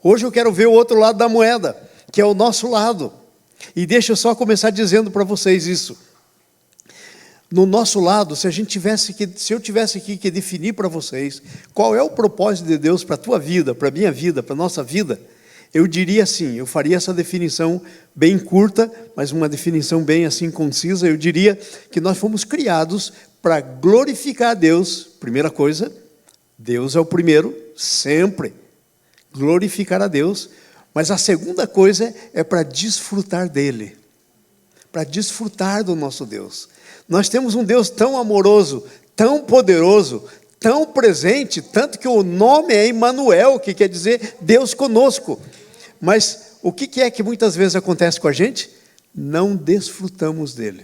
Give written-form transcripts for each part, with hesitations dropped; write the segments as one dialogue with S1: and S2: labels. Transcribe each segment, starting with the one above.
S1: Hoje eu quero ver o outro lado da moeda, que é o nosso lado. E deixa eu só começar dizendo para vocês isso. No nosso lado, se eu tivesse aqui que definir para vocês qual é o propósito de Deus para a tua vida, para a minha vida, para a nossa vida, eu diria assim, eu faria essa definição bem curta, mas uma definição bem assim concisa. Eu diria que nós fomos criados para glorificar a Deus. Primeira coisa, Deus é o primeiro, sempre. Glorificar a Deus. Mas a segunda coisa é para desfrutar dele, para desfrutar do nosso Deus. Nós temos um Deus tão amoroso, tão poderoso, tão presente, tanto que o nome é Emmanuel, que quer dizer Deus conosco. Mas o que é que muitas vezes acontece com a gente? Não desfrutamos dele.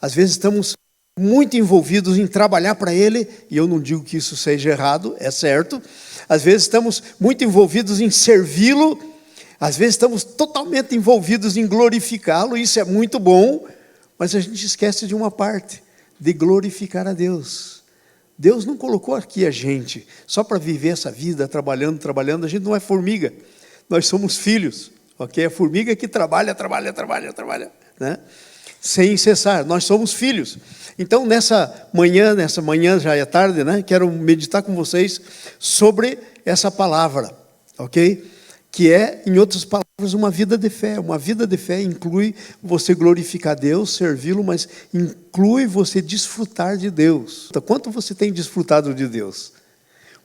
S1: Às vezes estamos muito envolvidos em trabalhar para ele, e eu não digo que isso seja errado, é certo. Às vezes estamos muito envolvidos em servi-lo, às vezes estamos totalmente envolvidos em glorificá-lo, isso é muito bom, mas a gente esquece de uma parte, de glorificar a Deus. Deus não colocou aqui a gente só para viver essa vida, trabalhando, a gente não é formiga, nós somos filhos, ok? A formiga que trabalha, né? Sem cessar, nós somos filhos. Então, nessa manhã já é tarde, né? Quero meditar com vocês sobre essa palavra, ok? Que é, em outras palavras, uma vida de fé. Uma vida de fé inclui você glorificar Deus, servi-lo, mas inclui você desfrutar de Deus. Então, quanto você tem desfrutado de Deus?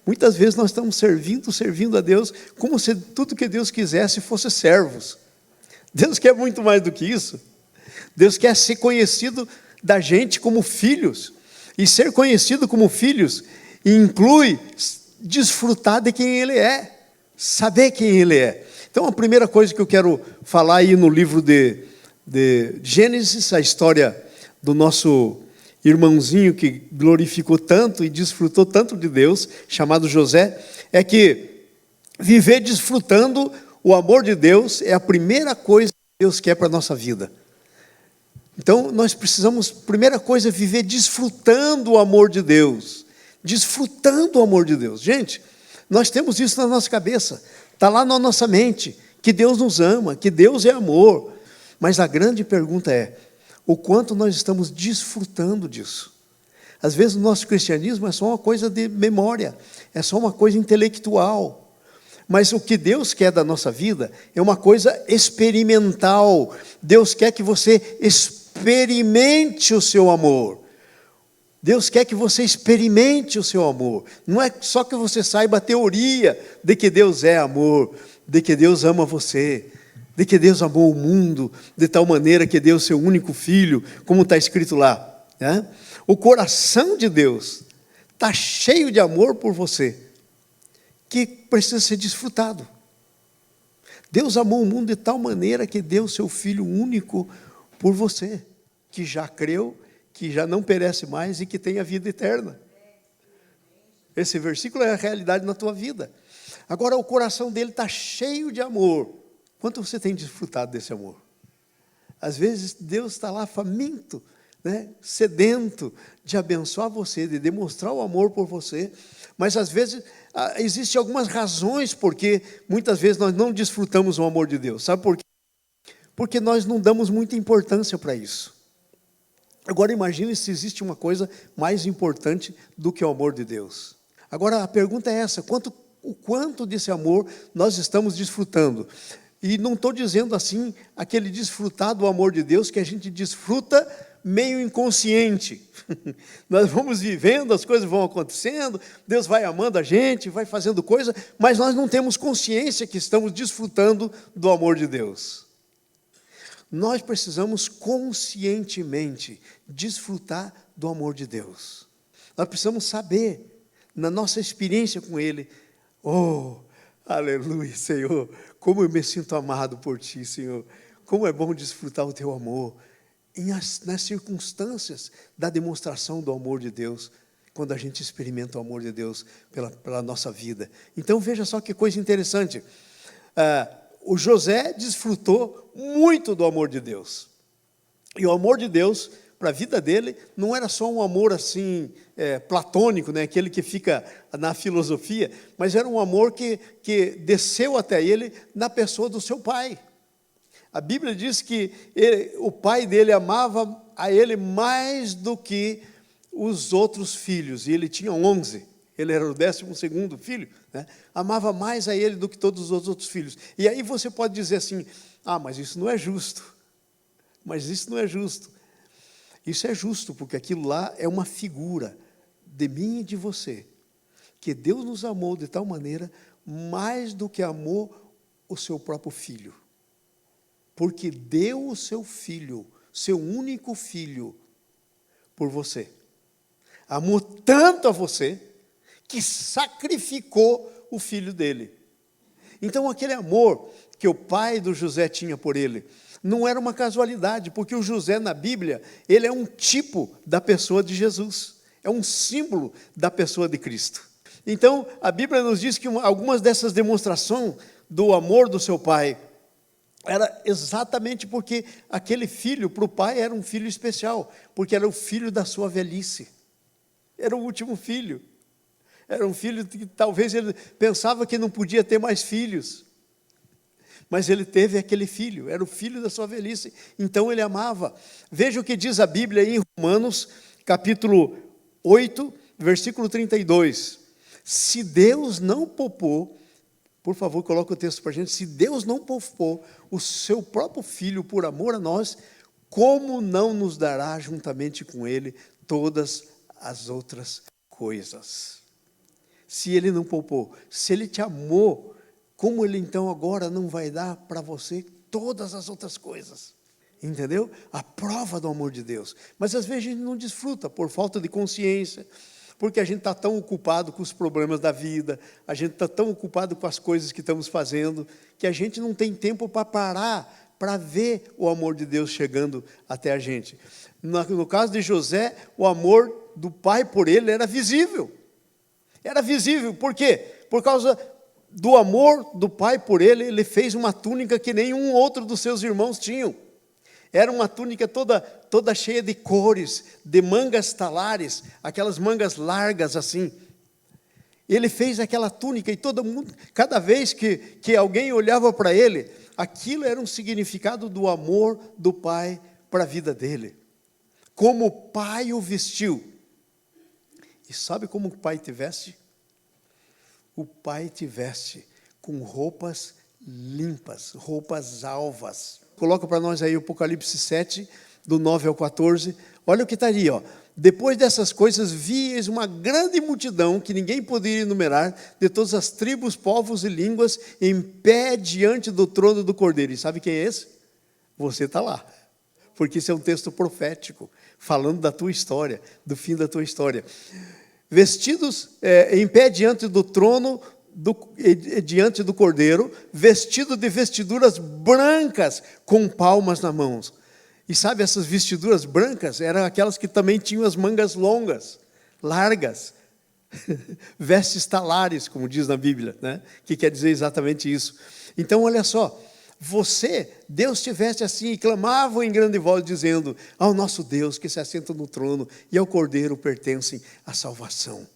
S1: Muitas vezes nós estamos servindo a Deus, como se tudo que Deus quisesse fosse servos. Deus quer muito mais do que isso. Deus quer ser conhecido da gente como filhos. E ser conhecido como filhos inclui desfrutar de quem Ele é. Saber quem Ele é. Então, a primeira coisa que eu quero falar aí no livro de Gênesis, a história do nosso irmãozinho que glorificou tanto e desfrutou tanto de Deus, chamado José, é que viver desfrutando o amor de Deus é a primeira coisa que Deus quer para a nossa vida. Então, nós precisamos, primeira coisa, viver desfrutando o amor de Deus. Desfrutando o amor de Deus. Gente, nós temos isso na nossa cabeça, está lá na nossa mente, que Deus nos ama, que Deus é amor. Mas a grande pergunta é, o quanto nós estamos desfrutando disso? Às vezes o nosso cristianismo é só uma coisa de memória, é só uma coisa intelectual. Mas o que Deus quer da nossa vida é uma coisa experimental. Deus quer que você experimente o seu amor. Deus quer que você experimente o seu amor. Não é só que você saiba a teoria de que Deus é amor, de que Deus ama você, de que Deus amou o mundo de tal maneira que deu o seu único filho, como está escrito lá, né? O coração de Deus está cheio de amor por você, que precisa ser desfrutado. Deus amou o mundo de tal maneira que deu o seu Filho único por você, que já creu, que já não perece mais e que tem a vida eterna. Esse versículo é a realidade na tua vida. Agora, o coração dele está cheio de amor. Quanto você tem desfrutado desse amor? Às vezes, Deus está lá faminto, né? Sedento de abençoar você, de demonstrar o amor por você. Mas, às vezes, existem algumas razões porque muitas vezes nós não desfrutamos o amor de Deus. Sabe por quê? Porque nós não damos muita importância para isso. Agora imagine se existe uma coisa mais importante do que o amor de Deus. Agora a pergunta é essa, o quanto desse amor nós estamos desfrutando? E não estou dizendo assim, aquele desfrutar do amor de Deus que a gente desfruta meio inconsciente. Nós vamos vivendo, as coisas vão acontecendo, Deus vai amando a gente, vai fazendo coisa, mas nós não temos consciência que estamos desfrutando do amor de Deus. Nós precisamos conscientemente desfrutar do amor de Deus. Nós precisamos saber, na nossa experiência com Ele, oh, aleluia, Senhor, como eu me sinto amado por Ti, Senhor. Como é bom desfrutar o Teu amor. Nas circunstâncias da demonstração do amor de Deus, quando a gente experimenta o amor de Deus pela nossa vida. Então veja só que coisa interessante. O José desfrutou muito do amor de Deus. E o amor de Deus para a vida dele, não era só um amor assim, platônico, né? Aquele que fica na filosofia, mas era um amor que desceu até ele na pessoa do seu pai. A Bíblia diz que o pai dele amava a ele mais do que os outros filhos, e ele tinha 11, ele era o 12º filho, né? Amava mais a ele do que todos os outros filhos. E aí você pode dizer assim, mas isso não é justo. Mas isso não é justo. Isso é justo, porque aquilo lá é uma figura de mim e de você, que Deus nos amou de tal maneira, mais do que amou o seu próprio filho. Porque deu o seu filho, seu único filho, por você. Amou tanto a você, que sacrificou o filho dele. Então aquele amor que o pai do José tinha por ele, não era uma casualidade, porque o José na Bíblia, ele é um tipo da pessoa de Jesus, é um símbolo da pessoa de Cristo. Então a Bíblia nos diz que algumas dessas demonstrações do amor do seu pai, era exatamente porque aquele filho, para o pai, era um filho especial, porque era o filho da sua velhice, era o último filho, era um filho que talvez ele pensava que não podia ter mais filhos, mas ele teve aquele filho, era o filho da sua velhice, então ele amava. Veja o que diz a Bíblia em Romanos, capítulo 8, versículo 32, se Deus não poupou, por favor, coloque o texto para a gente. Se Deus não poupou o seu próprio Filho por amor a nós, como não nos dará juntamente com Ele todas as outras coisas? Se Ele não poupou, se Ele te amou, como Ele então agora não vai dar para você todas as outras coisas? Entendeu? A prova do amor de Deus. Mas às vezes a gente não desfruta por falta de consciência, porque a gente está tão ocupado com os problemas da vida, a gente está tão ocupado com as coisas que estamos fazendo, que a gente não tem tempo para parar, para ver o amor de Deus chegando até a gente. No caso de José, o amor do pai por ele era visível. Era visível, por quê? Por causa do amor do pai por ele, ele fez uma túnica que nenhum outro dos seus irmãos tinham. Era uma túnica toda cheia de cores, de mangas talares, aquelas mangas largas assim. Ele fez aquela túnica e todo mundo, cada vez que alguém olhava para ele, aquilo era um significado do amor do pai para a vida dele. Como o pai o vestiu. E sabe como o pai te veste? O pai te veste com roupas limpas, roupas alvas. Coloca para nós aí o Apocalipse 7, do 9 ao 14. Olha o que está ali, ó. Depois dessas coisas, vi uma grande multidão, que ninguém poderia enumerar, de todas as tribos, povos e línguas, em pé diante do trono do Cordeiro. E sabe quem é esse? Você está lá. Porque isso é um texto profético, falando da tua história, do fim da tua história. Vestidos em pé diante do trono, diante do Cordeiro, vestido de vestiduras brancas, com palmas nas mãos. E sabe, essas vestiduras brancas eram aquelas que também tinham as mangas longas, largas, vestes talares, como diz na Bíblia, né? Que quer dizer exatamente isso. Então, olha só, Deus te veste assim, e clamavam em grande voz, dizendo, ao nosso Deus que se assenta no trono, e ao Cordeiro pertencem a salvação.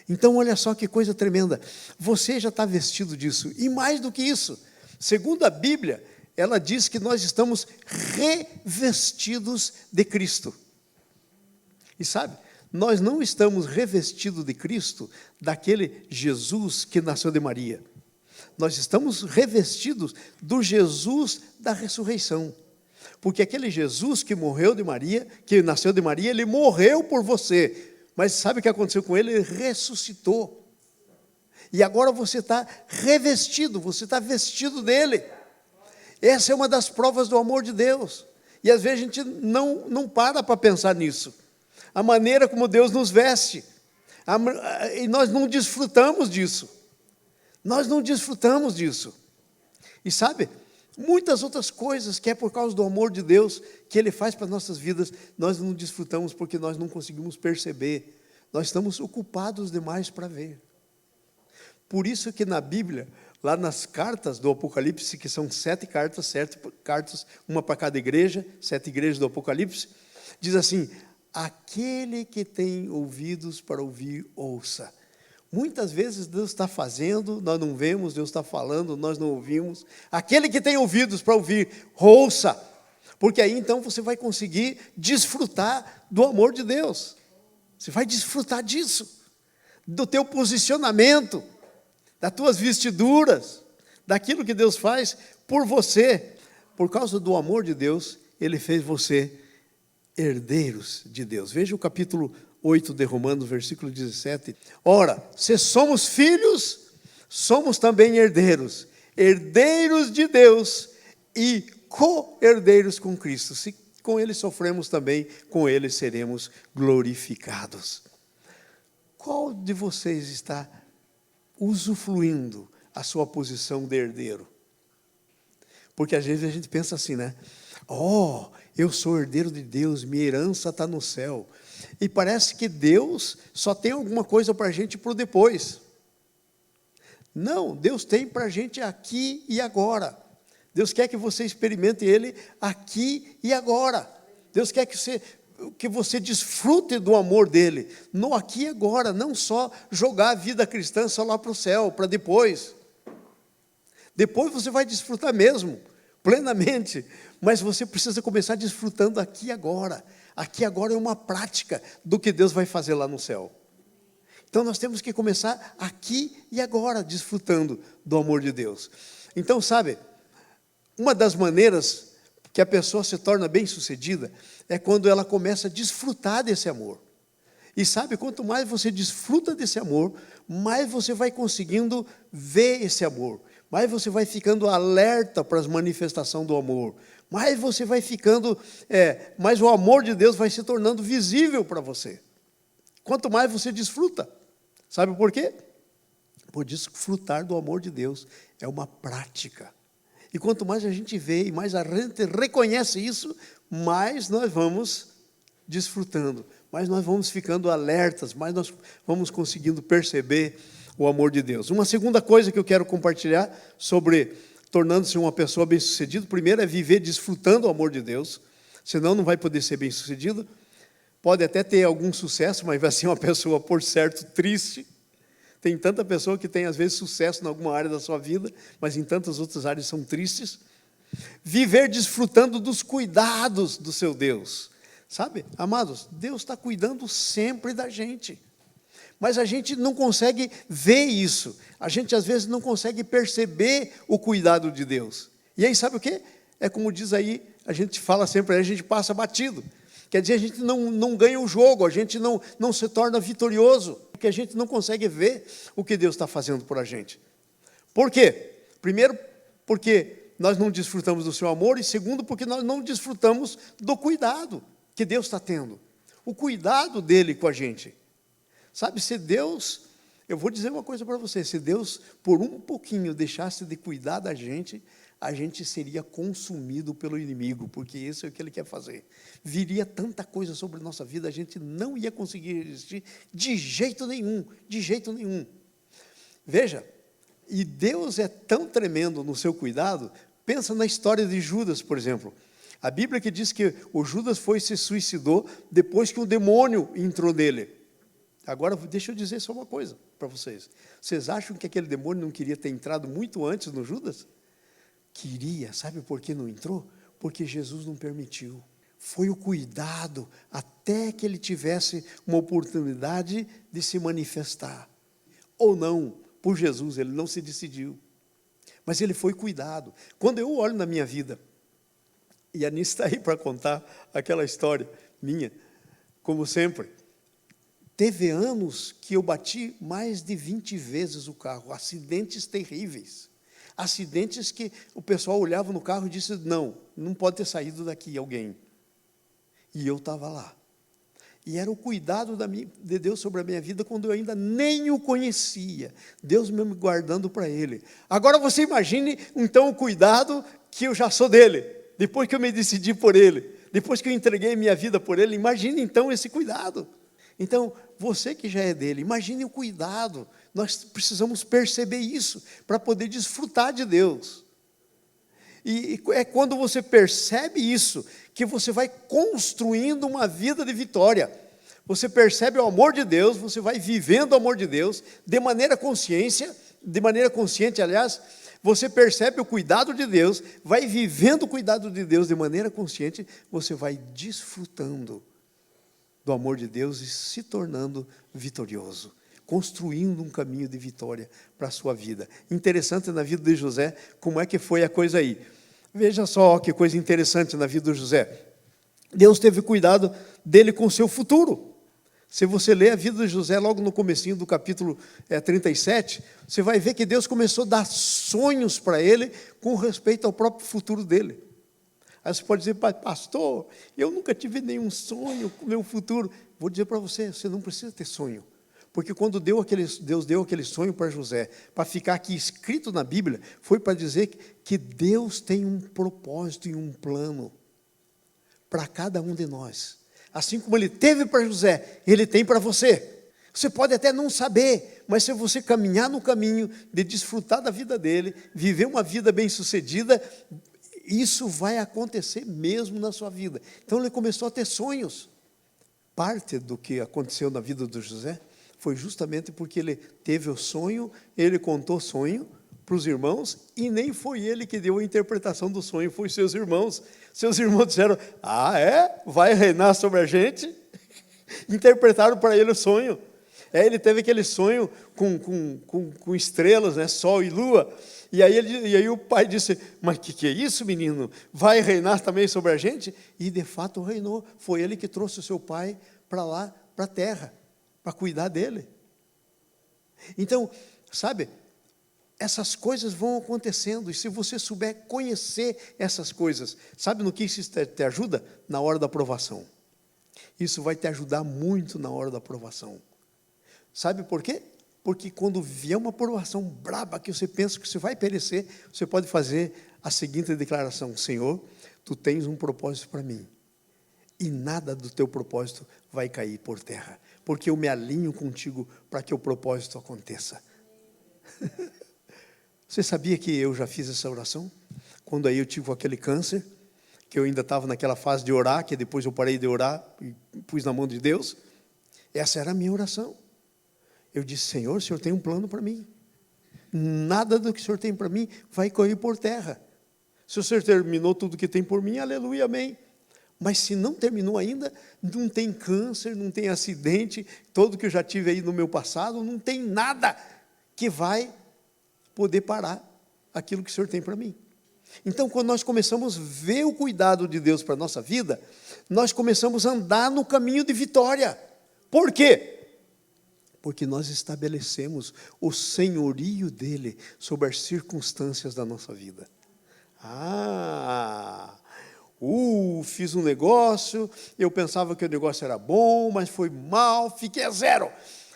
S1: Então, olha só que coisa tremenda. Você já está vestido disso. E mais do que isso, segundo a Bíblia, ela diz que nós estamos revestidos de Cristo. E sabe, nós não estamos revestidos de Cristo, daquele Jesus que nasceu de Maria. Nós estamos revestidos do Jesus da ressurreição. Porque aquele Jesus que morreu de Maria, que nasceu de Maria, ele morreu por você. Mas sabe o que aconteceu com ele? Ele ressuscitou. E agora você está revestido, você está vestido dele. Essa é uma das provas do amor de Deus. E às vezes a gente não para pensar nisso. A maneira como Deus nos veste. E nós não desfrutamos disso. Nós não desfrutamos disso. E sabe, muitas outras coisas que é por causa do amor de Deus que Ele faz para as nossas vidas, nós não desfrutamos porque nós não conseguimos perceber. Nós estamos ocupados demais para ver. Por isso que na Bíblia, lá nas cartas do Apocalipse, que são 7 cartas, uma para cada igreja, 7 igrejas do Apocalipse, Diz assim: aquele que tem ouvidos para ouvir, ouça. Muitas vezes Deus está fazendo, nós não vemos, Deus está falando, nós não ouvimos. Aquele que tem ouvidos para ouvir, ouça. Porque aí então você vai conseguir desfrutar do amor de Deus. Você vai desfrutar disso, do teu posicionamento, das tuas vestiduras, daquilo que Deus faz por você. Por causa do amor de Deus, Ele fez você herdeiros de Deus. Veja o capítulo 8 de Romanos, versículo 17. Ora, se somos filhos, somos também herdeiros, herdeiros de Deus e co-herdeiros com Cristo. Se com Ele sofremos também, com Ele seremos glorificados. Qual de vocês está usufruindo a sua posição de herdeiro? Porque às vezes a gente pensa assim, né? Eu sou herdeiro de Deus, minha herança está no céu. E parece que Deus só tem alguma coisa para a gente para o depois. Não, Deus tem para a gente aqui e agora. Deus quer que você experimente Ele aqui e agora. Deus quer que você desfrute do amor dEle, no aqui e agora, não só jogar a vida cristã só lá para o céu, para depois. Depois você vai desfrutar mesmo, plenamente, mas você precisa começar desfrutando aqui e agora. Aqui agora é uma prática do que Deus vai fazer lá no céu. Então nós temos que começar aqui e agora, desfrutando do amor de Deus. Então, sabe, uma das maneiras que a pessoa se torna bem-sucedida é quando ela começa a desfrutar desse amor. E sabe, quanto mais você desfruta desse amor, mais você vai conseguindo ver esse amor. Mais você vai ficando alerta para as manifestações do amor. Mais você vai ficando, mais o amor de Deus vai se tornando visível para você. Quanto mais você desfruta. Sabe por quê? Por desfrutar do amor de Deus é uma prática. E quanto mais a gente vê e mais a gente reconhece isso, mais nós vamos desfrutando, mais nós vamos ficando alertas, mais nós vamos conseguindo perceber o amor de Deus. Uma segunda coisa que eu quero compartilhar sobre tornando-se uma pessoa bem-sucedida, primeiro é viver desfrutando o amor de Deus, senão não vai poder ser bem-sucedido. Pode até ter algum sucesso, mas vai ser uma pessoa, por certo, triste. Tem tanta pessoa que tem, às vezes, sucesso em alguma área da sua vida, mas em tantas outras áreas são tristes. Viver desfrutando dos cuidados do seu Deus. Sabe, amados, Deus está cuidando sempre da gente. Mas a gente não consegue ver isso. A gente, às vezes, não consegue perceber o cuidado de Deus. E aí, sabe o quê? É como diz aí, a gente fala sempre, a gente passa batido. Quer dizer, a gente não ganha o jogo, a gente não se torna vitorioso, porque a gente não consegue ver o que Deus está fazendo por a gente. Por quê? Primeiro, porque nós não desfrutamos do seu amor, e segundo, porque nós não desfrutamos do cuidado que Deus está tendo. O cuidado dele com a gente. Sabe, se Deus, eu vou dizer uma coisa para você, se Deus por um pouquinho deixasse de cuidar da gente, a gente seria consumido pelo inimigo, porque isso é o que ele quer fazer. Viria tanta coisa sobre a nossa vida, a gente não ia conseguir resistir de jeito nenhum, de jeito nenhum. Veja, e Deus é tão tremendo no seu cuidado, pensa na história de Judas, por exemplo. A Bíblia que diz que o Judas se suicidou depois que o demônio entrou nele. Agora, deixa eu dizer só uma coisa para vocês. Vocês acham que aquele demônio não queria ter entrado muito antes no Judas? Queria, sabe por que não entrou? Porque Jesus não permitiu. Foi o cuidado até que ele tivesse uma oportunidade de se manifestar. Ou não, por Jesus, ele não se decidiu. Mas ele foi cuidado. Quando eu olho na minha vida, e a Anice está aí para contar aquela história minha, como sempre, teve anos que eu bati mais de 20 vezes o carro, acidentes terríveis. Acidentes que o pessoal olhava no carro e disse, não pode ter saído daqui alguém. E eu estava lá. E era o cuidado de Deus sobre a minha vida quando eu ainda nem o conhecia. Deus me guardando para Ele. Agora você imagine, então, o cuidado que eu já sou dEle. Depois que eu me decidi por Ele. Depois que eu entreguei minha vida por Ele. Imagine, então, esse cuidado. Então, você que já é dEle, imagine o cuidado. Nós precisamos perceber isso para poder desfrutar de Deus. E é quando você percebe isso, que você vai construindo uma vida de vitória. Você percebe o amor de Deus, você vai vivendo o amor de Deus de maneira consciente, aliás, você percebe o cuidado de Deus, vai vivendo o cuidado de Deus de maneira consciente, você vai desfrutando do amor de Deus e se tornando vitorioso, construindo um caminho de vitória para a sua vida. Interessante na vida de José, como é que foi a coisa aí. Veja só que coisa interessante na vida de José. Deus teve cuidado dele com o seu futuro. Se você ler a vida de José, logo no comecinho do capítulo 37, você vai ver que Deus começou a dar sonhos para ele com respeito ao próprio futuro dele. Aí você pode dizer, pastor, eu nunca tive nenhum sonho com o meu futuro. Vou dizer para você, você não precisa ter sonho. Porque quando Deus deu aquele sonho para José, para ficar aqui escrito na Bíblia, foi para dizer que Deus tem um propósito e um plano para cada um de nós. Assim como Ele teve para José, Ele tem para você. Você pode até não saber, mas se você caminhar no caminho de desfrutar da vida dele, viver uma vida bem-sucedida, isso vai acontecer mesmo na sua vida. Então ele começou a ter sonhos. Parte do que aconteceu na vida do José foi justamente porque ele teve o sonho, ele contou o sonho para os irmãos, e nem foi ele que deu a interpretação do sonho, foi seus irmãos. Seus irmãos disseram, vai reinar sobre a gente? Interpretaram para ele o sonho. Ele teve aquele sonho com estrelas, né, sol e lua, e aí o pai disse, mas que é isso, menino? Vai reinar também sobre a gente? E de fato reinou, foi ele que trouxe o seu pai para lá, para a terra, para cuidar dele. Então, sabe, essas coisas vão acontecendo, e se você souber conhecer essas coisas, sabe no que isso te ajuda? Na hora da provação. Isso vai te ajudar muito na hora da provação. Sabe por quê? Porque quando vier uma provação braba, que você pensa que você vai perecer, você pode fazer a seguinte declaração, Senhor, Tu tens um propósito para mim, e nada do Teu propósito vai cair por terra, porque eu me alinho contigo para que o propósito aconteça. Você sabia que eu já fiz essa oração? Quando aí eu tive aquele câncer, que eu ainda estava naquela fase de orar, que depois eu parei de orar e pus na mão de Deus. Essa era a minha oração. Eu disse, Senhor, o Senhor tem um plano para mim. Nada do que o Senhor tem para mim vai cair por terra. Se o Senhor terminou tudo que tem por mim, aleluia, amém. Mas se não terminou ainda, não tem câncer, não tem acidente, todo que eu já tive aí no meu passado, não tem nada que vai poder parar aquilo que o Senhor tem para mim. Então, quando nós começamos a ver o cuidado de Deus para a nossa vida, nós começamos a andar no caminho de vitória. Por quê? Porque nós estabelecemos o senhorio dele sobre as circunstâncias da nossa vida. Fiz um negócio, eu pensava que o negócio era bom, mas foi mal, fiquei a zero.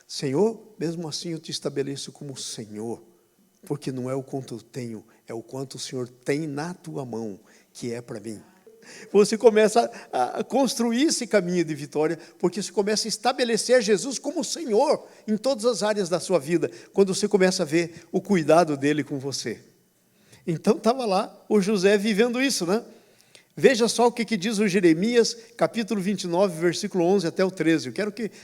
S1: Senhor, mesmo assim eu te estabeleço como Senhor, porque não é o quanto eu tenho, é o quanto o Senhor tem na tua mão, que é para mim. Você começa a construir esse caminho de vitória, porque você começa a estabelecer Jesus como Senhor em todas as áreas da sua vida, quando você começa a ver o cuidado dele com você. Então estava lá o José vivendo isso, né? Veja só o que diz o Jeremias, capítulo 29, versículo 11 até o 13.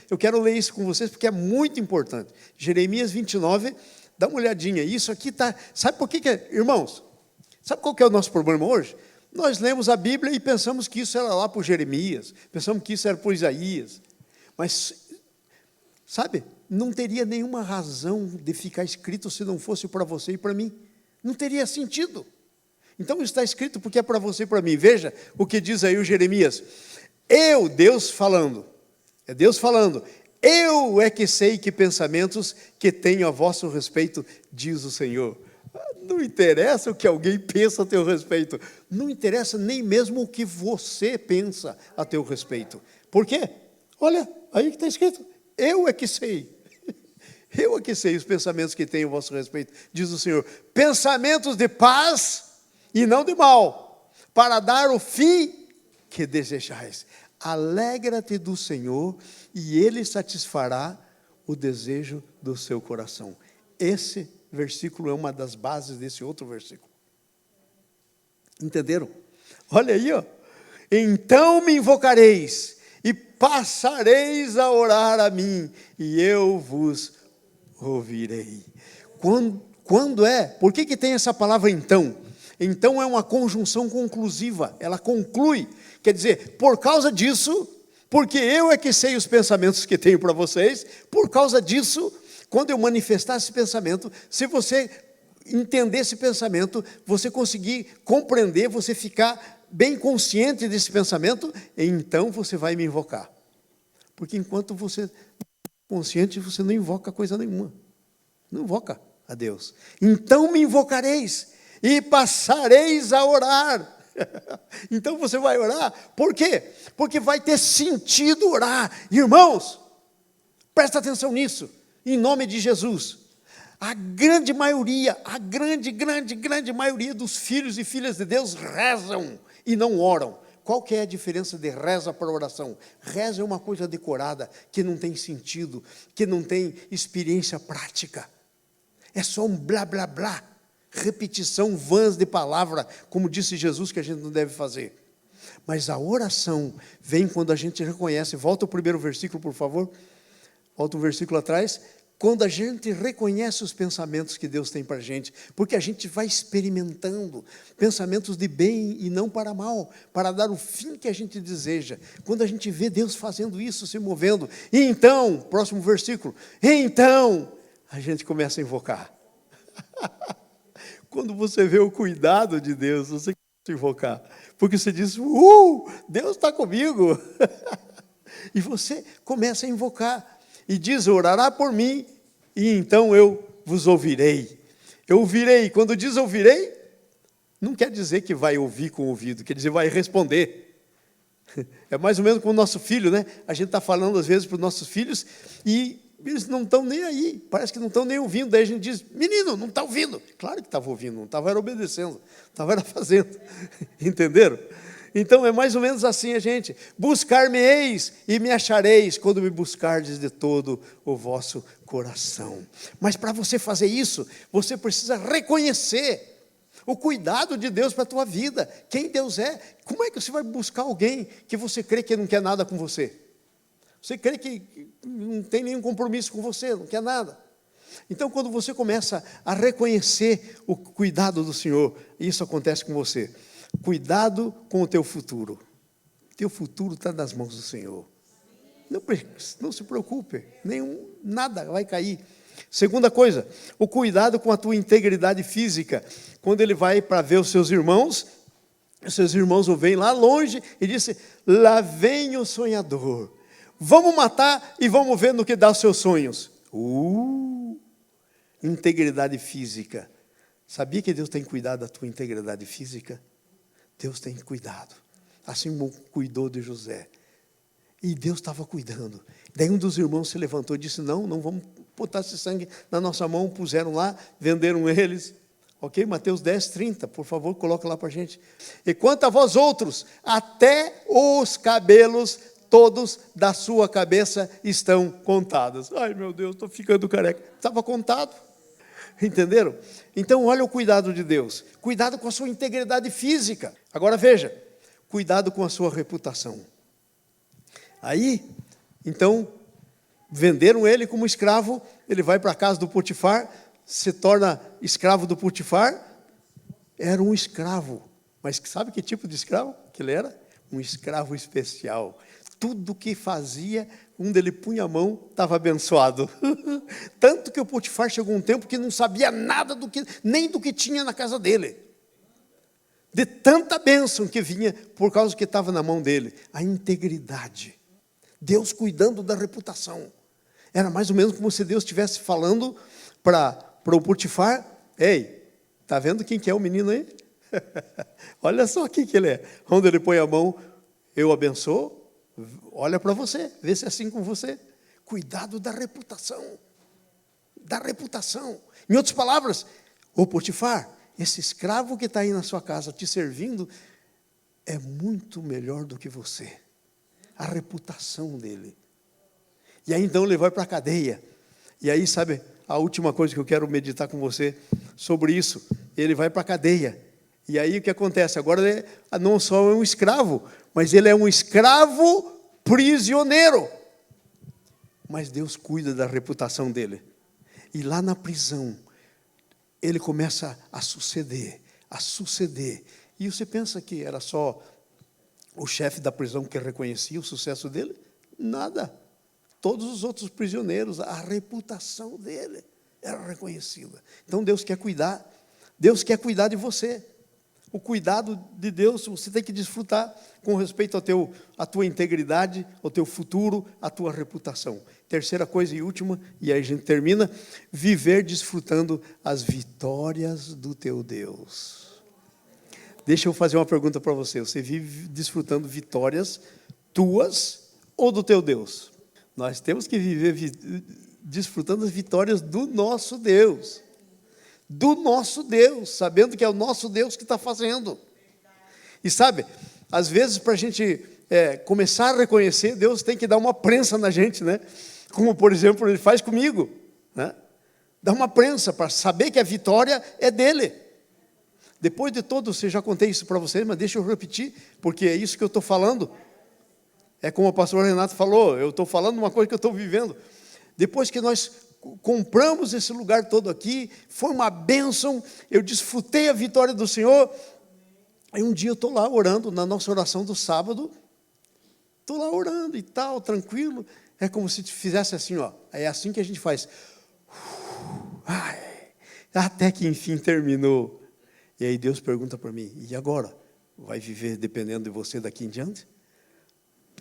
S1: Eu quero ler isso com vocês, porque é muito importante. Jeremias 29, dá uma olhadinha. Isso aqui está... Sabe por que irmãos, sabe qual que é o nosso problema hoje? Nós lemos a Bíblia e pensamos que isso era lá por Jeremias, pensamos que isso era por Isaías. Mas, sabe, não teria nenhuma razão de ficar escrito se não fosse para você e para mim. Não teria sentido. Então está escrito porque é para você e para mim. Veja o que diz aí o Jeremias. Deus falando, eu é que sei que pensamentos que tenho a vosso respeito, diz o Senhor. Não interessa o que alguém pensa a teu respeito, não interessa nem mesmo o que você pensa a teu respeito. Por quê? Olha, aí que está escrito, eu é que sei os pensamentos que tenho a vosso respeito, diz o Senhor, pensamentos de paz e não de mal, para dar o fim que desejais. Alegra-te do Senhor, e Ele satisfará o desejo do seu coração. Esse versículo é uma das bases desse outro versículo. Entenderam? Olha aí, ó. Então me invocareis e passareis a orar a mim, e eu vos ouvirei. Quando é? Por que tem essa palavra então? Então é uma conjunção conclusiva, ela conclui, quer dizer, por causa disso, porque eu é que sei os pensamentos que tenho para vocês, por causa disso, quando eu manifestar esse pensamento, se você entender esse pensamento, você conseguir compreender, você ficar bem consciente desse pensamento, então você vai me invocar. Porque enquanto você é consciente, você não invoca coisa nenhuma. Não invoca a Deus. Então me invocareis e passareis a orar. Então você vai orar. Por quê? Porque vai ter sentido orar. Irmãos, presta atenção nisso. Em nome de Jesus. A grande maioria, a grande maioria dos filhos e filhas de Deus rezam e não oram. Qual que é a diferença de reza para oração? Reza é uma coisa decorada, que não tem sentido, que não tem experiência prática. É só um blá, blá, blá. Repetição vãs de palavra, como disse Jesus, que a gente não deve fazer. Mas a oração vem quando a gente reconhece. Volta o primeiro versículo, por favor. Volta um versículo atrás. Quando a gente reconhece os pensamentos que Deus tem para a gente, porque a gente vai experimentando pensamentos de bem e não para mal, para dar o fim que a gente deseja. Quando a gente vê Deus fazendo isso, se movendo, e então, próximo versículo, então a gente começa a invocar. Quando você vê o cuidado de Deus, você começa a invocar, porque você diz, Deus está comigo. E você começa a invocar. E diz, orará por mim, e então eu vos ouvirei. Eu ouvirei. Quando diz ouvirei, não quer dizer que vai ouvir com o ouvido, quer dizer vai responder. É mais ou menos como o nosso filho, né? A gente está falando às vezes para os nossos filhos, e eles não estão nem aí, parece que não estão nem ouvindo. Daí a gente diz, menino, não está ouvindo. Claro que estava ouvindo, não estava obedecendo, estava fazendo. Entenderam? Então é mais ou menos assim a gente, buscar-me-eis e me achareis quando me buscardes de todo o vosso coração. Mas para você fazer isso, você precisa reconhecer o cuidado de Deus para a tua vida, quem Deus é. Como é que você vai buscar alguém que você crê que não quer nada com você? Você crê que não tem nenhum compromisso com você, não quer nada. Então quando você começa a reconhecer o cuidado do Senhor, isso acontece com você. Cuidado com o teu futuro. Teu futuro está nas mãos do Senhor. Não se preocupe, nada vai cair. Segunda coisa, o cuidado com a tua integridade física. Quando ele vai para ver os seus irmãos o veem lá longe e disse, lá vem o sonhador. Vamos matar e vamos ver no que dá os seus sonhos. Integridade física. Sabia que Deus tem cuidado da tua integridade física? Deus tem cuidado, assim como cuidou de José. E Deus estava cuidando. Daí um dos irmãos se levantou e disse, não vamos botar esse sangue na nossa mão. Puseram lá, venderam eles. Ok? Mateus 10, 30, por favor, coloca lá para a gente. E quanto a vós outros, até os cabelos todos da sua cabeça estão contados. Ai meu Deus, estou ficando careca. Estava contado. Entenderam? Então, olha o cuidado de Deus. Cuidado com a sua integridade física. Agora, veja. Cuidado com a sua reputação. Aí, então, venderam ele como escravo. Ele vai para a casa do Potifar, se torna escravo do Potifar. Era um escravo. Mas sabe que tipo de escravo que ele era? Um escravo especial. Tudo que fazia, onde ele punha a mão, estava abençoado. Tanto que o Potifar chegou um tempo que não sabia nada nem do que tinha na casa dele. De tanta bênção que vinha, por causa que estava na mão dele. A integridade. Deus cuidando da reputação. Era mais ou menos como se Deus estivesse falando para o Potifar, ei, está vendo quem que é o menino aí? Olha só quem que ele é. Onde ele põe a mão, eu abençoo. Olha para você, vê se é assim com você. Cuidado da reputação. Da reputação. Em outras palavras, ô Potifar, esse escravo que está aí na sua casa te servindo é muito melhor do que você. A reputação dele. E aí então ele vai para a cadeia. E aí, sabe, a última coisa que eu quero meditar com você sobre isso, ele vai para a cadeia. E aí o que acontece? Agora ele não só é um escravo, mas ele é um escravo prisioneiro. Mas Deus cuida da reputação dele. E lá na prisão, ele começa a suceder. E você pensa que era só o chefe da prisão que reconhecia o sucesso dele? Nada. Todos os outros prisioneiros, a reputação dele era reconhecida. Então Deus quer cuidar de você. O cuidado de Deus você tem que desfrutar com respeito à tua integridade, ao teu futuro, à tua reputação. Terceira coisa e última, e aí a gente termina, viver desfrutando as vitórias do teu Deus. Deixa eu fazer uma pergunta para você. Você vive desfrutando vitórias tuas ou do teu Deus? Nós temos que viver desfrutando as vitórias do nosso Deus. Do nosso Deus, sabendo que é o nosso Deus que está fazendo. E sabe, às vezes para a gente começar a reconhecer, Deus tem que dar uma prensa na gente, né? Como, por exemplo, Ele faz comigo, né? Dá uma prensa para saber que a vitória é dEle. Depois de todo, já contei isso para vocês, mas deixa eu repetir, porque é isso que eu estou falando. É como o pastor Renato falou, eu estou falando uma coisa que eu estou vivendo. Depois que nós compramos esse lugar todo aqui, foi uma bênção, eu desfrutei a vitória do Senhor. Aí um dia eu estou lá orando, na nossa oração do sábado, estou lá orando e tal, tranquilo, é como se fizesse assim, ó, é assim que a gente faz, até que enfim terminou. E aí Deus pergunta para mim, e agora? Vai viver dependendo de você daqui em diante?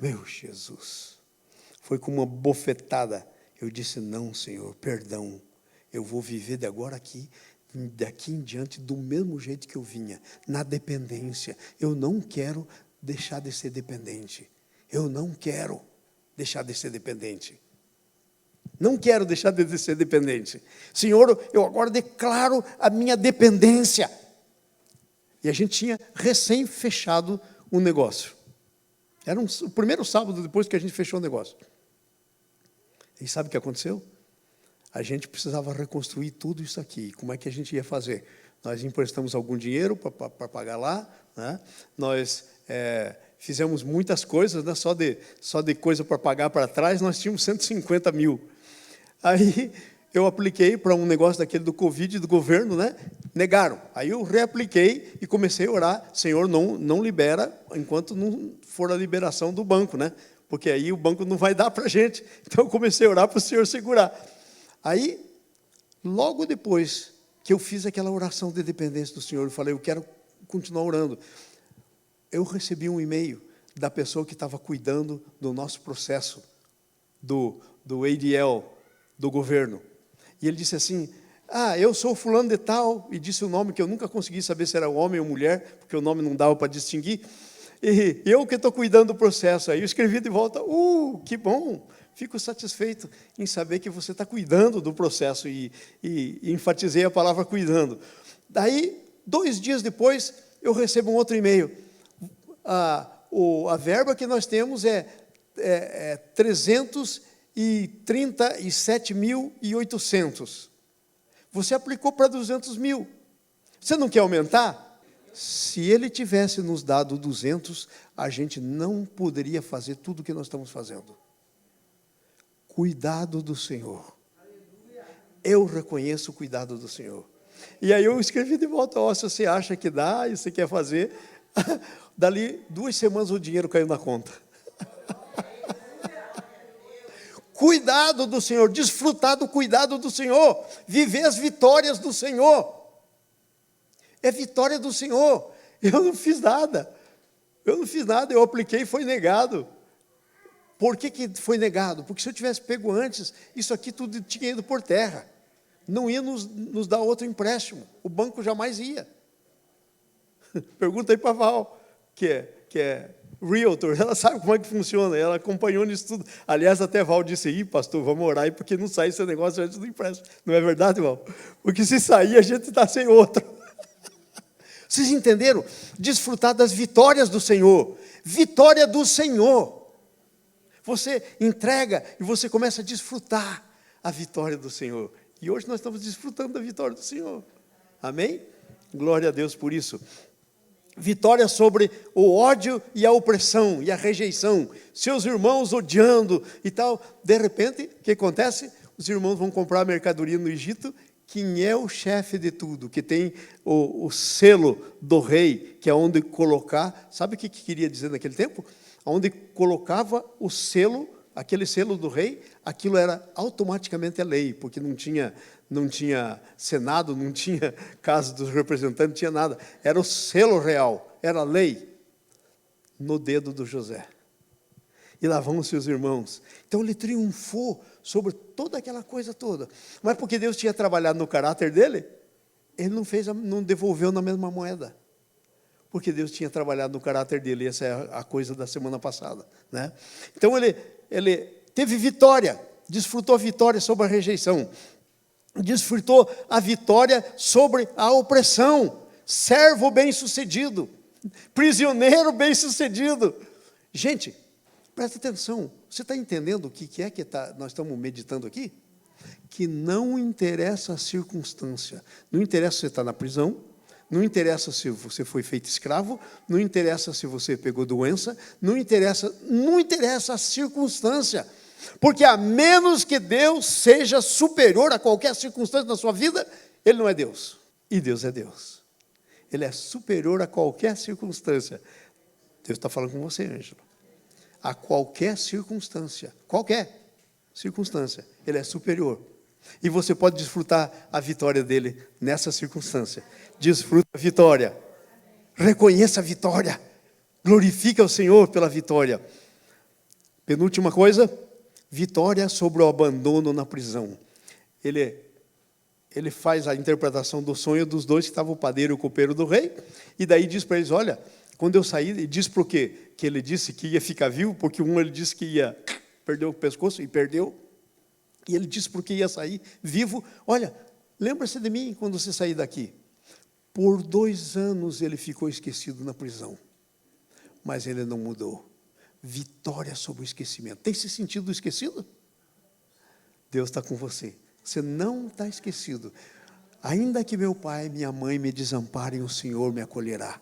S1: Meu Jesus, foi com uma bofetada. Eu disse, não, Senhor, perdão, eu vou viver de agora daqui em diante, do mesmo jeito que eu vinha, na dependência. Eu não quero deixar de ser dependente. Eu não quero deixar de ser dependente. Não quero deixar de ser dependente. Senhor, eu agora declaro a minha dependência. E a gente tinha recém fechado um negócio. Era o primeiro sábado depois que a gente fechou o negócio. E sabe o que aconteceu? A gente precisava reconstruir tudo isso aqui. Como é que a gente ia fazer? Nós emprestamos algum dinheiro para pagar lá, né? Nós fizemos muitas coisas, né? Só de coisa para pagar para trás, nós tínhamos 150 mil. Aí eu apliquei para um negócio daquele do Covid, do governo, né? Negaram. Aí eu reapliquei e comecei a orar. Senhor, não libera enquanto não for a liberação do banco, né? Porque aí o banco não vai dar para a gente. Então, eu comecei a orar para o Senhor segurar. Aí, logo depois que eu fiz aquela oração de dependência do Senhor, eu falei, eu quero continuar orando. Eu recebi um e-mail da pessoa que estava cuidando do nosso processo, do ADL, do governo. E ele disse assim, eu sou fulano de tal, e disse o nome que eu nunca consegui saber se era homem ou mulher, porque o nome não dava para distinguir. E eu que estou cuidando do processo. Aí eu escrevi de volta, que bom, fico satisfeito em saber que você está cuidando do processo, e enfatizei a palavra cuidando. Daí, 2 dias depois, eu recebo um outro e-mail. A verba que nós temos é 337.800. Você aplicou para 200 mil. Você não quer aumentar? Se ele tivesse nos dado 200, a gente não poderia fazer tudo o que nós estamos fazendo. Cuidado do Senhor. Eu reconheço o cuidado do Senhor. E aí eu escrevi de volta, se você acha que dá e você quer fazer, dali 2 semanas o dinheiro caiu na conta. Cuidado do Senhor, desfrutar do cuidado do Senhor, viver as vitórias do Senhor. É vitória do Senhor. Eu não fiz nada, eu apliquei e foi negado. Por que foi negado? Porque se eu tivesse pego antes, isso aqui tudo tinha ido por terra. Não ia nos dar outro empréstimo, o banco jamais ia. Pergunta aí para a Val, que é realtor, ela sabe como é que funciona, ela acompanhou nisso tudo. Aliás, até a Val disse, pastor, vamos orar aí, porque não sai esse negócio antes do empréstimo. Não é verdade, Val? Porque se sair, a gente está sem outro. Vocês entenderam? Desfrutar das vitórias do Senhor. Vitória do Senhor. Você entrega e você começa a desfrutar a vitória do Senhor. E hoje nós estamos desfrutando da vitória do Senhor. Amém? Glória a Deus por isso. Vitória sobre o ódio e a opressão e a rejeição. Seus irmãos odiando e tal. De repente, o que acontece? Os irmãos vão comprar mercadoria no Egito. Quem é o chefe de tudo? Que tem o selo do rei, que é onde colocar... Sabe o que queria dizer naquele tempo? Onde colocava o selo, aquele selo do rei, aquilo era automaticamente a lei, porque não tinha Senado, não tinha Casa dos Representantes, não tinha nada. Era o selo real, era a lei no dedo do José. E lá vão os seus irmãos. Então ele triunfou sobre toda aquela coisa toda. Mas porque Deus tinha trabalhado no caráter dele, ele não devolveu na mesma moeda. Porque Deus tinha trabalhado no caráter dele. Essa é a coisa da semana passada, né? Então ele teve vitória, desfrutou a vitória sobre a rejeição. Desfrutou a vitória sobre a opressão. Servo bem-sucedido. Prisioneiro bem-sucedido. Gente, presta atenção. Você está entendendo o que nós estamos meditando aqui? Que não interessa a circunstância. Não interessa se você está na prisão. Não interessa se você foi feito escravo. Não interessa se você pegou doença. Não interessa a circunstância. Porque a menos que Deus seja superior a qualquer circunstância na sua vida, Ele não é Deus. E Deus é Deus. Ele é superior a qualquer circunstância. Deus está falando com você, Ângelo. A qualquer circunstância. Qualquer circunstância. Ele é superior. E você pode desfrutar a vitória dele nessa circunstância. Desfruta a vitória. Reconheça a vitória. Glorifica o Senhor pela vitória. Penúltima coisa. Vitória sobre o abandono na prisão. Ele faz a interpretação do sonho dos dois que estavam o padeiro e o copeiro do rei, e daí diz para eles, olha, quando eu saí, ele diz por quê? Que ele disse que ia ficar vivo, porque ele disse que ia perder o pescoço, e perdeu, e ele disse porque ia sair vivo. Olha, lembra-se de mim quando você sair daqui. Por 2 anos ele ficou esquecido na prisão, mas ele não mudou. Vitória sobre o esquecimento. Tem se sentido esquecido? Deus está com você. Você não está esquecido. Ainda que meu pai e minha mãe me desamparem, o Senhor me acolherá.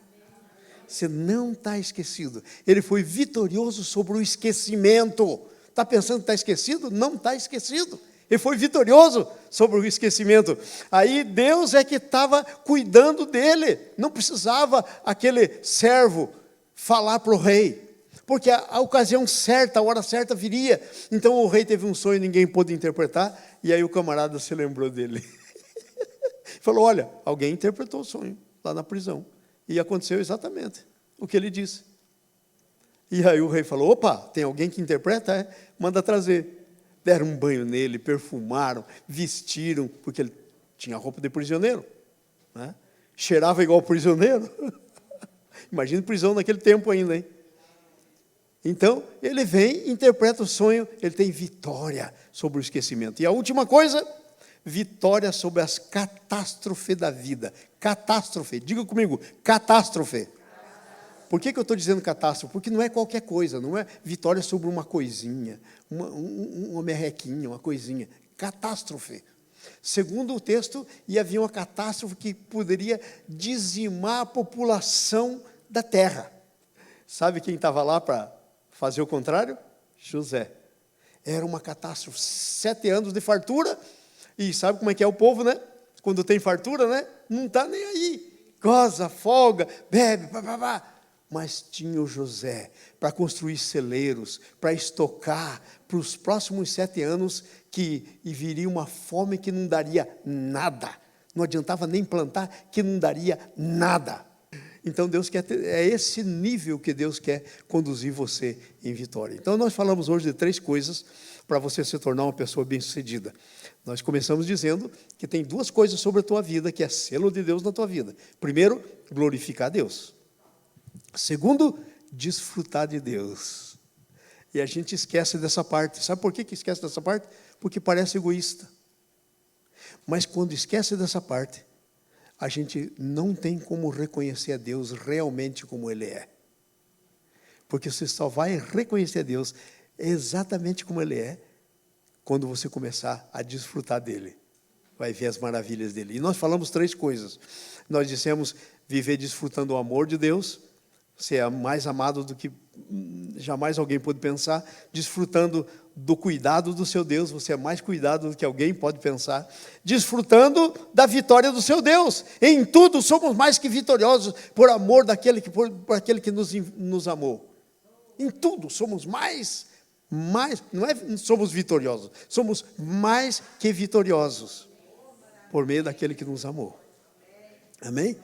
S1: Você não está esquecido. Ele foi vitorioso sobre o esquecimento. Está pensando que está esquecido? Não está esquecido. Ele foi vitorioso sobre o esquecimento. Aí Deus é que estava cuidando dele. Não precisava aquele servo falar para o rei. Porque a ocasião certa, a hora certa viria. Então o rei teve um sonho, ninguém pôde interpretar, e aí o camarada se lembrou dele. Falou, olha, alguém interpretou o sonho lá na prisão. E aconteceu exatamente o que ele disse. E aí o rei falou, opa, tem alguém que interpreta? É? Manda trazer. Deram um banho nele, perfumaram, vestiram, porque ele tinha roupa de prisioneiro, né? Cheirava igual prisioneiro. Imagina prisão naquele tempo ainda, hein? Então, ele vem, interpreta o sonho, ele tem vitória sobre o esquecimento. E a última coisa, vitória sobre as catástrofes da vida. Catástrofe, diga comigo, catástrofe. Por que eu estou dizendo catástrofe? Porque não é qualquer coisa, não é vitória sobre uma coisinha, uma merrequinha, uma coisinha. Catástrofe. Segundo o texto, ia haver uma catástrofe que poderia dizimar a população da terra. Sabe quem estava lá para fazer o contrário? José. Era uma catástrofe. 7 anos de fartura. E sabe como é que é o povo, né? Quando tem fartura, né? Não está nem aí. Goza, folga, bebe, pá. Mas tinha o José para construir celeiros, para estocar para os próximos 7 anos e viria uma fome que não daria nada. Não adiantava nem plantar, que não daria nada. Então Deus quer é esse nível que Deus quer conduzir você em vitória. Então nós falamos hoje de 3 coisas para você se tornar uma pessoa bem-sucedida. Nós começamos dizendo que tem 2 coisas sobre a tua vida, que é selo de Deus na tua vida. Primeiro, glorificar a Deus. Segundo, desfrutar de Deus. E a gente esquece dessa parte. Sabe por que esquece dessa parte? Porque parece egoísta. Mas quando esquece dessa parte, a gente não tem como reconhecer a Deus realmente como Ele é. Porque você só vai reconhecer a Deus exatamente como Ele é quando você começar a desfrutar dele. Vai ver as maravilhas dele. E nós falamos 3 coisas. Nós dissemos viver desfrutando o amor de Deus. Você é mais amado do que jamais alguém pode pensar. Desfrutando do cuidado do seu Deus. Você é mais cuidado do que alguém pode pensar. Desfrutando da vitória do seu Deus. Em tudo somos mais que vitoriosos por amor por aquele que nos amou. Em tudo somos mais, não é somos vitoriosos, somos mais que vitoriosos por meio daquele que nos amou. Amém?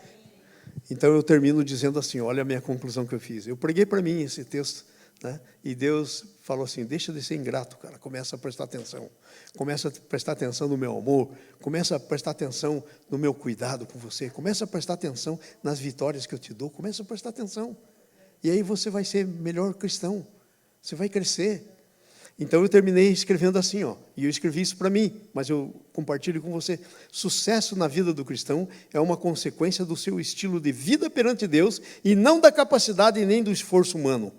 S1: Então eu termino dizendo assim, olha a minha conclusão que eu fiz. Eu preguei para mim esse texto, né? E Deus falou assim, deixa de ser ingrato, cara, começa a prestar atenção. Começa a prestar atenção no meu amor, começa a prestar atenção no meu cuidado com você, começa a prestar atenção nas vitórias que eu te dou, começa a prestar atenção. E aí você vai ser melhor cristão, você vai crescer. Então eu terminei escrevendo assim, e eu escrevi isso para mim, mas eu compartilho com você. Sucesso na vida do cristão é uma consequência do seu estilo de vida perante Deus e não da capacidade nem do esforço humano.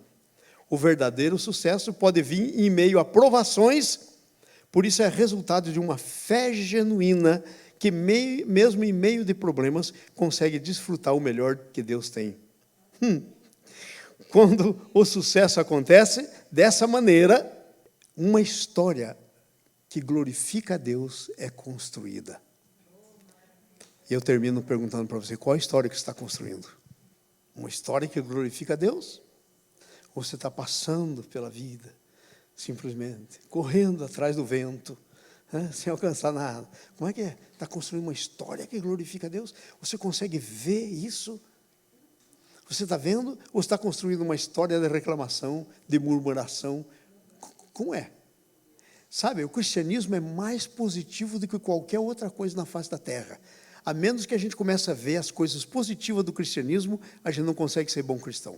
S1: O verdadeiro sucesso pode vir em meio a provações, por isso é resultado de uma fé genuína que mesmo em meio de problemas consegue desfrutar o melhor que Deus tem. Quando o sucesso acontece dessa maneira, uma história que glorifica a Deus é construída. E eu termino perguntando para você, qual a história que você está construindo? Uma história que glorifica a Deus? Ou você está passando pela vida, simplesmente, correndo atrás do vento, sem alcançar nada? Como é que é? Está construindo uma história que glorifica a Deus? Você consegue ver isso? Você está vendo? Ou está construindo uma história de reclamação, de murmuração? Como é? Sabe, o cristianismo é mais positivo do que qualquer outra coisa na face da terra. A menos que a gente comece a ver as coisas positivas do cristianismo, a gente não consegue ser bom cristão.